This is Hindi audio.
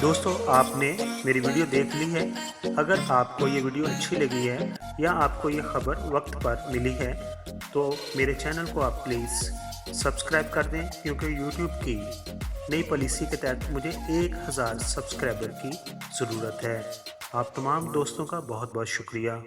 दोस्तों, आपने मेरी वीडियो देख ली है। अगर आपको ये वीडियो अच्छी लगी है या आपको ये खबर वक्त पर मिली है तो मेरे चैनल को आप प्लीज़ सब्सक्राइब कर दें, क्योंकि यूट्यूब की नई पॉलिसी के तहत मुझे 1000 सब्सक्राइबर की ज़रूरत है। आप तमाम दोस्तों का बहुत बहुत शुक्रिया।